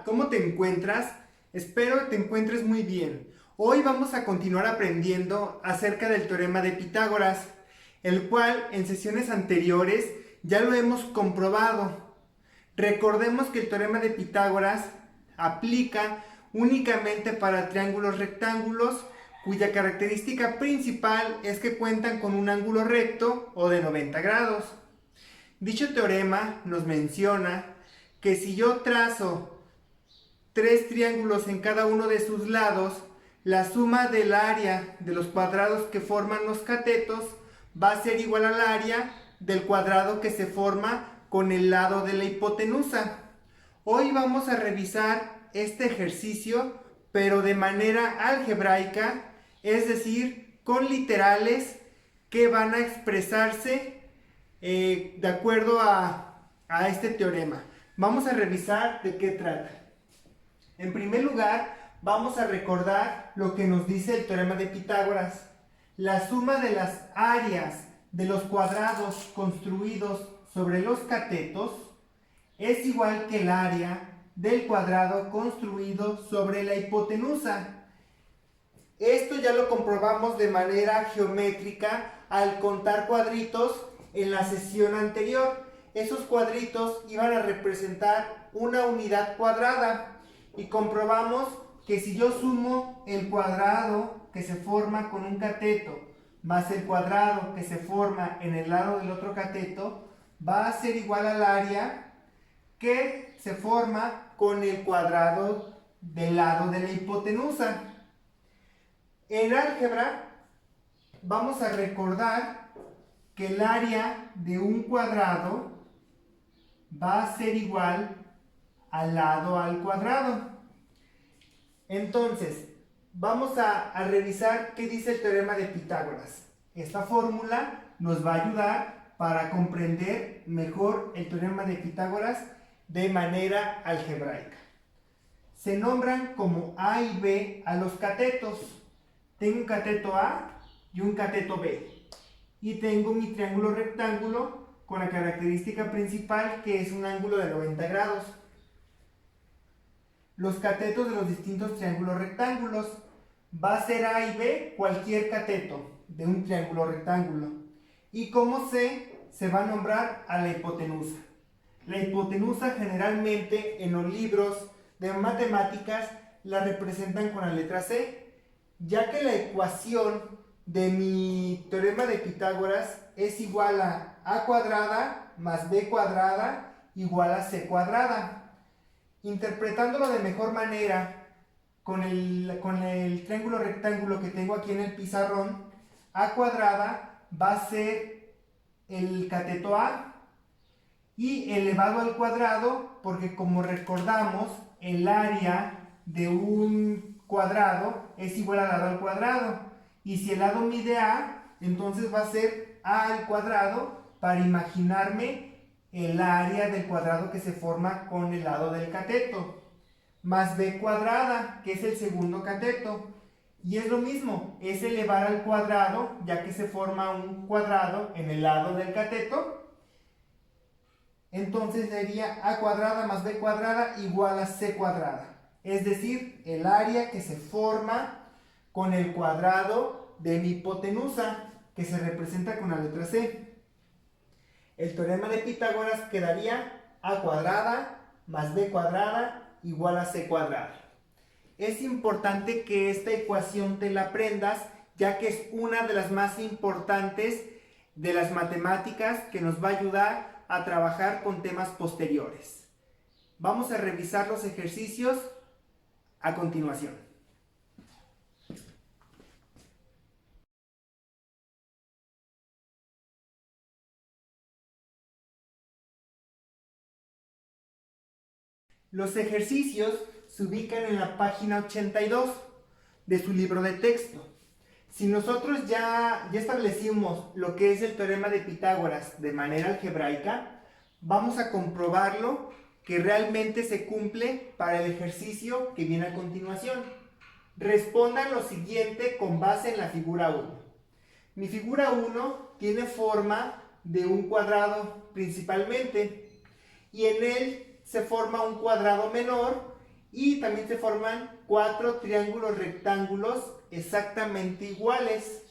¿cómo te encuentras? Espero te encuentres muy bien. Hoy vamos a continuar aprendiendo acerca del teorema de Pitágoras, el cual en sesiones anteriores ya lo hemos comprobado. Recordemos que el teorema de Pitágoras aplica únicamente para triángulos rectángulos cuya característica principal es que cuentan con un ángulo recto o de 90 grados. Dicho teorema nos menciona que si yo trazo tres triángulos en cada uno de sus lados, la suma del área de los cuadrados que forman los catetos va a ser igual al área del cuadrado que se forma con el lado de la hipotenusa. Hoy vamos a revisar este ejercicio, pero de manera algebraica, es decir, con literales que van a expresarse de acuerdo a este teorema. Vamos a revisar de qué trata. En primer lugar, vamos a recordar lo que nos dice el teorema de Pitágoras. La suma de las áreas de los cuadrados construidos sobre los catetos es igual que el área del cuadrado construido sobre la hipotenusa. Esto ya lo comprobamos de manera geométrica al contar cuadritos en la sesión anterior. Esos cuadritos iban a representar una unidad cuadrada y comprobamos que si yo sumo el cuadrado que se forma con un cateto más el cuadrado que se forma en el lado del otro cateto, va a ser igual al área que se forma con el cuadrado del lado de la hipotenusa. En álgebra vamos a recordar que el área de un cuadrado va a ser igual al lado al cuadrado. Entonces, vamos a revisar qué dice el teorema de Pitágoras. Esta fórmula nos va a ayudar para comprender mejor el teorema de Pitágoras de manera algebraica. Se nombran como A y B a los catetos. Tengo un cateto A y un cateto B. Y tengo mi triángulo rectángulo con la característica principal que es un ángulo de 90 grados. Los catetos de los distintos triángulos rectángulos. Va a ser A y B cualquier cateto de un triángulo rectángulo. Y como C, se va a nombrar a la hipotenusa. La hipotenusa generalmente en los libros de matemáticas la representan con la letra C, ya que la ecuación de mi teorema de Pitágoras es igual a cuadrada más b cuadrada igual a c cuadrada. Interpretándolo de mejor manera con el triángulo rectángulo que tengo aquí en el pizarrón, a cuadrada va a ser el cateto A y elevado al cuadrado, porque como recordamos, el área de un cuadrado es igual al lado al cuadrado. Y si el lado mide A, entonces va a ser A al cuadrado para imaginarme el área del cuadrado que se forma con el lado del cateto. Más b cuadrada, que es el segundo cateto. Y es lo mismo, es elevar al cuadrado, ya que se forma un cuadrado en el lado del cateto. Entonces sería a cuadrada más b cuadrada igual a c cuadrada. Es decir, el área que se forma con el cuadrado de mi hipotenusa, que se representa con la letra c. El teorema de Pitágoras quedaría a cuadrada más b cuadrada igual a c cuadrada. Es importante que esta ecuación te la aprendas, ya que es una de las más importantes de las matemáticas que nos va a ayudar a trabajar con temas posteriores. Vamos a revisar los ejercicios a continuación. Los ejercicios se ubican en la página 82 de su libro de texto. Si nosotros ya establecimos lo que es el teorema de Pitágoras de manera algebraica, vamos a comprobarlo que realmente se cumple para el ejercicio que viene a continuación. Respondan lo siguiente con base en la figura 1. Mi figura 1 tiene forma de un cuadrado principalmente y en él se forma un cuadrado menor y también se forman 4 triángulos rectángulos exactamente iguales.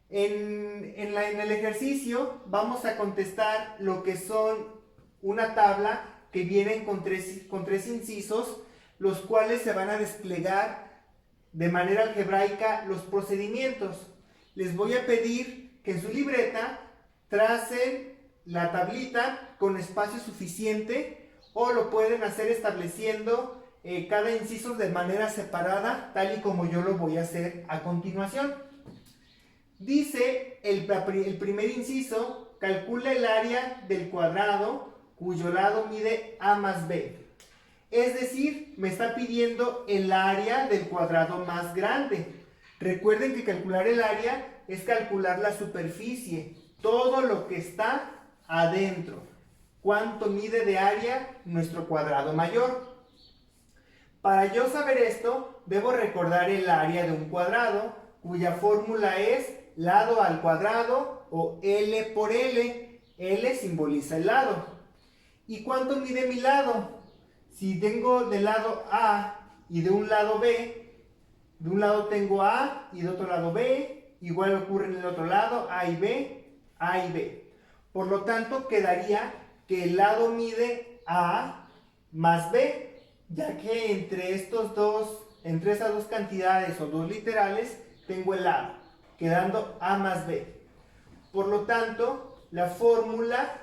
En el ejercicio vamos a contestar lo que son una tabla que vienen con tres incisos, los cuales se van a desplegar de manera algebraica los procedimientos. Les voy a pedir que en su libreta tracen la tablita con espacio suficiente, o lo pueden hacer estableciendo cada inciso de manera separada, tal y como yo lo voy a hacer a continuación. Dice el primer inciso: calcula el área del cuadrado cuyo lado mide a más b. Es decir, me está pidiendo el área del cuadrado más grande. Recuerden que calcular el área es calcular la superficie, todo lo que está adentro. ¿Cuánto mide de área nuestro cuadrado mayor? Para yo saber esto, debo recordar el área de un cuadrado, cuya fórmula es lado al cuadrado o L por L. L simboliza el lado. ¿Y cuánto mide mi lado? Si tengo del lado A y de un lado B, de un lado tengo A y de otro lado B, igual ocurre en el otro lado, A y B, A y B. Por lo tanto, quedaría que el lado mide A más B, ya que entre esas dos cantidades o dos literales tengo el lado, quedando A más B. Por lo tanto, la fórmula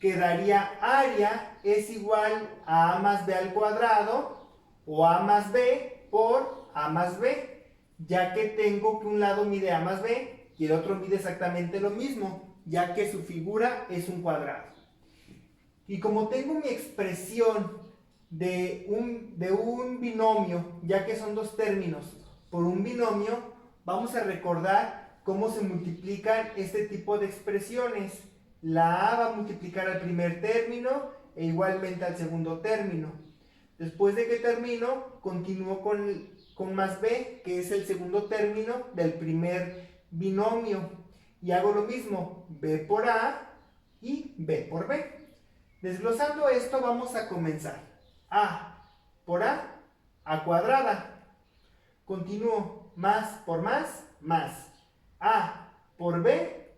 quedaría área es igual a más b al cuadrado o a más b por a más b, ya que tengo que un lado mide a más b y el otro mide exactamente lo mismo, ya que su figura es un cuadrado. Y como tengo mi expresión de un binomio, ya que son dos términos por un binomio, vamos a recordar cómo se multiplican este tipo de expresiones. La A va a multiplicar al primer término e igualmente al segundo término. Después de que termino, continúo con más B, que es el segundo término del primer binomio. Y hago lo mismo, B por A y B por B. Desglosando esto, vamos a comenzar. A por A cuadrada. Continúo, más por más, más. A por B,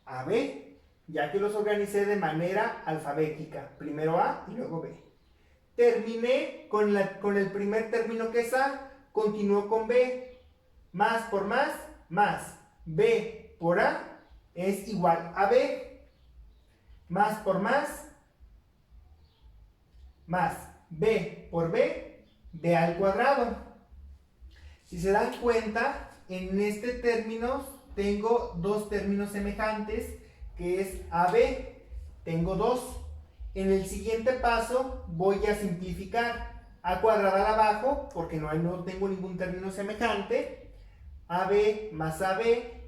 AB. Ya que los organicé de manera alfabética, primero A y luego B. Terminé con el primer término que es A, continúo con B, más por más, más. B por A es igual a B, más por más, más. B por B, B al cuadrado. Si se dan cuenta, en este término tengo dos términos semejantes, que es AB, tengo 2. En el siguiente paso voy a simplificar. A cuadrada abajo, porque no tengo ningún término semejante. AB más AB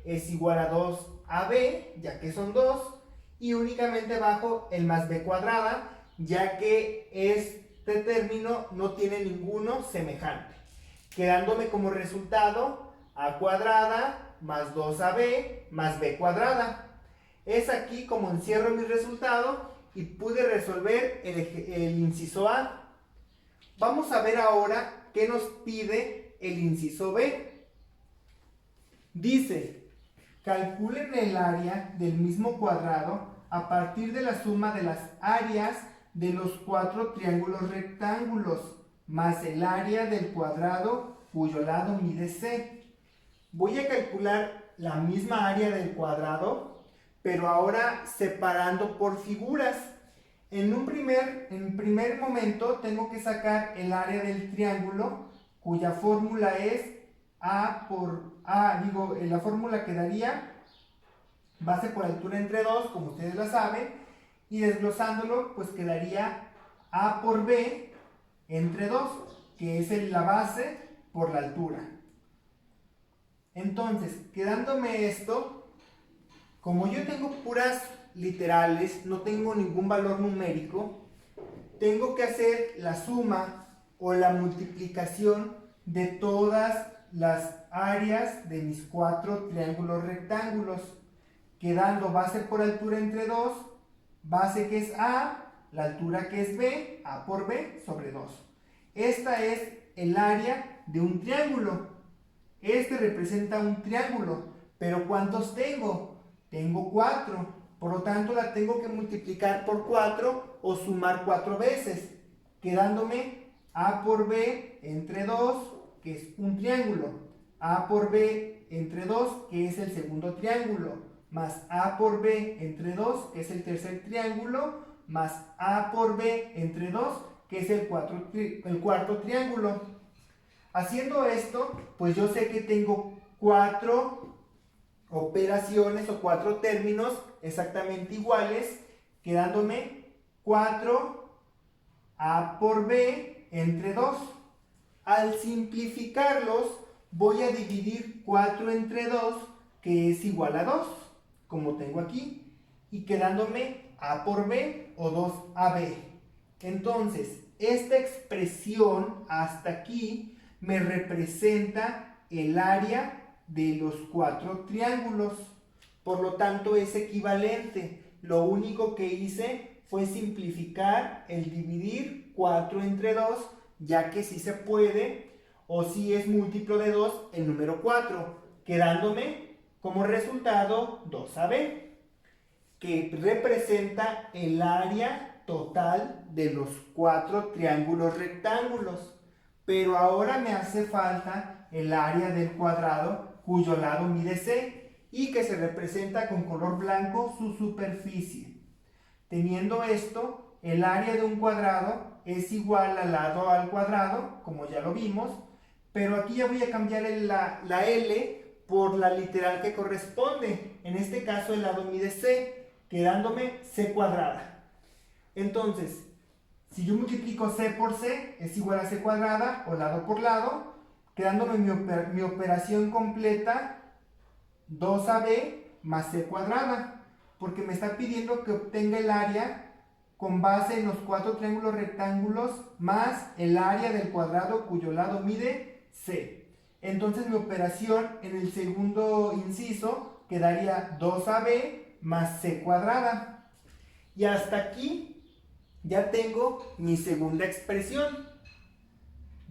es igual a 2AB, ya que son 2. Y únicamente abajo el más B cuadrada, ya que este término no tiene ninguno semejante. Quedándome como resultado A cuadrada más 2AB más B cuadrada. Es aquí como encierro mi resultado y pude resolver el inciso A. Vamos a ver ahora qué nos pide el inciso B. Dice, calculen el área del mismo cuadrado a partir de la suma de las áreas de los 4 triángulos rectángulos más el área del cuadrado cuyo lado mide C. Voy a calcular la misma área del cuadrado, pero ahora separando por figuras. En primer momento tengo que sacar el área del triángulo, cuya fórmula es A por A, la fórmula quedaría base por altura entre 2, como ustedes la saben, y desglosándolo, pues quedaría A por B entre 2, que es la base por la altura. Entonces, quedándome esto, como yo tengo puras literales, no tengo ningún valor numérico, tengo que hacer la suma o la multiplicación de todas las áreas de mis 4 triángulos rectángulos, quedando base por altura entre 2, base que es A, la altura que es B, A por B sobre 2. Esta es el área de un triángulo. Este representa un triángulo, pero ¿cuántos tengo? Tengo 4. Por lo tanto, la tengo que multiplicar por 4 o sumar 4 veces, quedándome A por B entre 2, que es un triángulo, A por B entre 2, que es el segundo triángulo, más A por B entre 2, que es el tercer triángulo, más A por B entre 2, que es el cuarto triángulo. Haciendo esto, pues yo sé que tengo 4 operaciones o 4 términos exactamente iguales, quedándome 4A por B entre 2. Al simplificarlos, voy a dividir 4 entre 2, que es igual a 2, como tengo aquí, y quedándome A por B o 2AB. Entonces, esta expresión hasta aquí me representa el área de los 4 triángulos. Por lo tanto, es equivalente. Lo único que hice fue simplificar el dividir 4 entre 2, ya que sí se puede, o si es múltiplo de 2 el número 4, quedándome como resultado 2AB, que representa el área total de los 4 triángulos rectángulos. Pero ahora me hace falta el área del cuadrado cuyo lado mide C y que se representa con color blanco su superficie. Teniendo esto, el área de un cuadrado es igual al lado al cuadrado, como ya lo vimos, pero aquí ya voy a cambiar la L por la literal que corresponde. En este caso el lado mide C, quedándome C cuadrada. Entonces, si yo multiplico C por C, es igual a C cuadrada, o lado por lado, quedándome mi operación completa 2AB más C cuadrada, porque me está pidiendo que obtenga el área con base en los 4 triángulos rectángulos más el área del cuadrado cuyo lado mide C. Entonces mi operación en el segundo inciso quedaría 2AB más C cuadrada. Y hasta aquí ya tengo mi segunda expresión.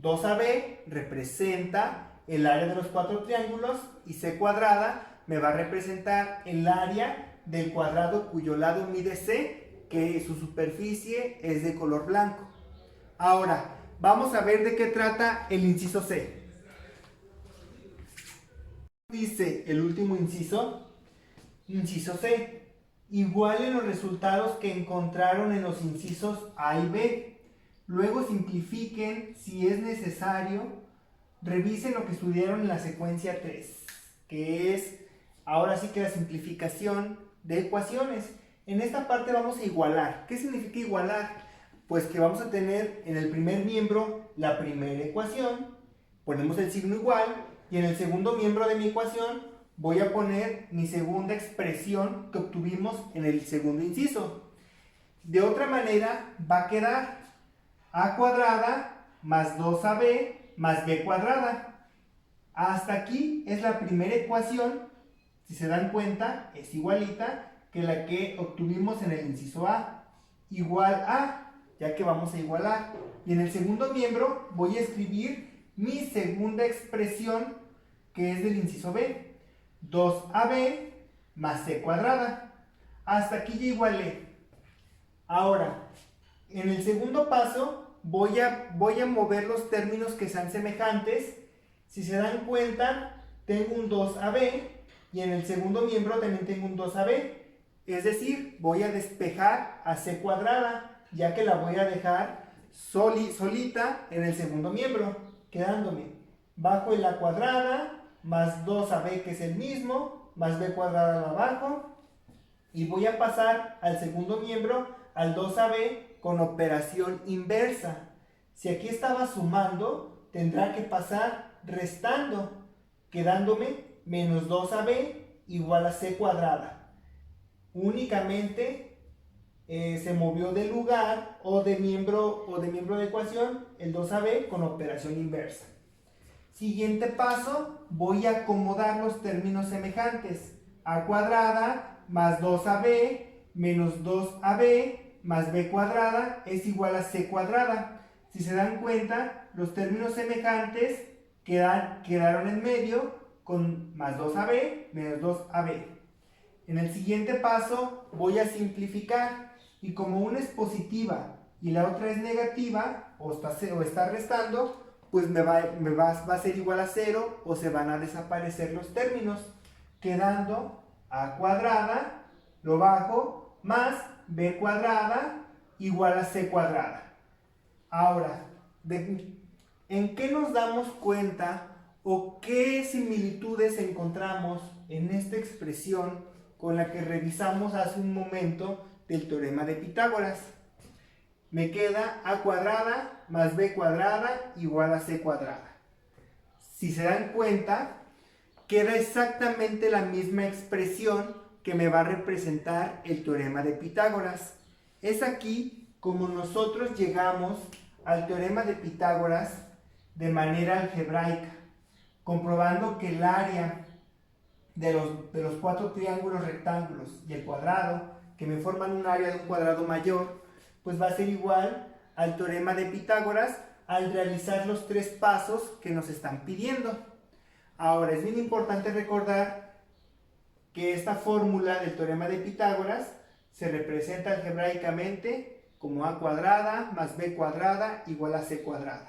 2AB representa el área de los 4 triángulos y C cuadrada me va a representar el área del cuadrado cuyo lado mide C, que su superficie es de color blanco. Ahora, vamos a ver de qué trata el inciso C. Dice el último inciso, inciso C, igualen los resultados que encontraron en los incisos A y B. Luego simplifiquen si es necesario. Revisen lo que estudiaron en la secuencia 3, que es ahora sí que la simplificación de ecuaciones. En esta parte vamos a igualar. ¿Qué significa igualar? Pues que vamos a tener en el primer miembro la primera ecuación, ponemos el signo igual, y en el segundo miembro de mi ecuación voy a poner mi segunda expresión que obtuvimos en el segundo inciso. De otra manera va a quedar A cuadrada más 2AB más B cuadrada. Hasta aquí es la primera ecuación. Si se dan cuenta, es igualita que la que obtuvimos en el inciso A. Igual a, ya que vamos a igualar. Y en el segundo miembro voy a escribir mi segunda expresión, que es del inciso B. 2AB más C cuadrada. Hasta aquí ya igualé. Ahora, en el segundo paso voy a mover los términos que sean semejantes. Si se dan cuenta, tengo un 2AB y en el segundo miembro también tengo un 2AB. Es decir, voy a despejar a C cuadrada, ya que la voy a dejar solita en el segundo miembro, quedándome bajo el A cuadrada más 2AB, que es el mismo, más B cuadrada abajo. Y voy a pasar al segundo miembro, al 2AB, con operación inversa. Si aquí estaba sumando, tendrá que pasar restando, quedándome menos 2AB igual a C cuadrada. Únicamente se movió de lugar o de miembro de ecuación el 2AB con operación inversa. Siguiente paso, voy a acomodar los términos semejantes. A cuadrada más 2AB menos 2AB más B cuadrada es igual a C cuadrada. Si se dan cuenta, los términos semejantes quedaron en medio con más 2ab menos 2ab. En el siguiente paso voy a simplificar y como una es positiva y la otra es negativa o está restando, pues va a ser igual a 0 o se van a desaparecer los términos, quedando a cuadrada, lo bajo, más b cuadrada igual a c cuadrada. Ahora, ¿en qué nos damos cuenta o qué similitudes encontramos en esta expresión con la que revisamos hace un momento del teorema de Pitágoras? Me queda a cuadrada más b cuadrada igual a c cuadrada. Si se dan cuenta, queda exactamente la misma expresión que me va a representar el teorema de Pitágoras. Es aquí como nosotros llegamos al teorema de Pitágoras de manera algebraica, comprobando que el área de los 4 triángulos rectángulos y el cuadrado, que me forman un área de un cuadrado mayor, pues va a ser igual al teorema de Pitágoras al realizar los 3 pasos que nos están pidiendo. Ahora, es bien importante recordar que esta fórmula del teorema de Pitágoras se representa algebraicamente como a cuadrada más b cuadrada igual a c cuadrada.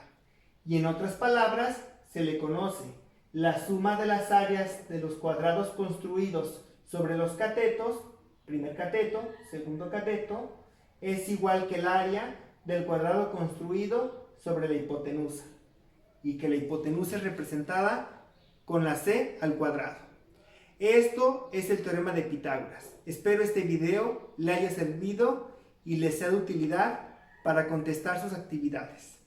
Y en otras palabras, se le conoce la suma de las áreas de los cuadrados construidos sobre los catetos, primer cateto, segundo cateto, es igual que el área del cuadrado construido sobre la hipotenusa. Y que la hipotenusa es representada con la c al cuadrado. Esto es el teorema de Pitágoras. Espero este video le haya servido y les sea de utilidad para contestar sus actividades.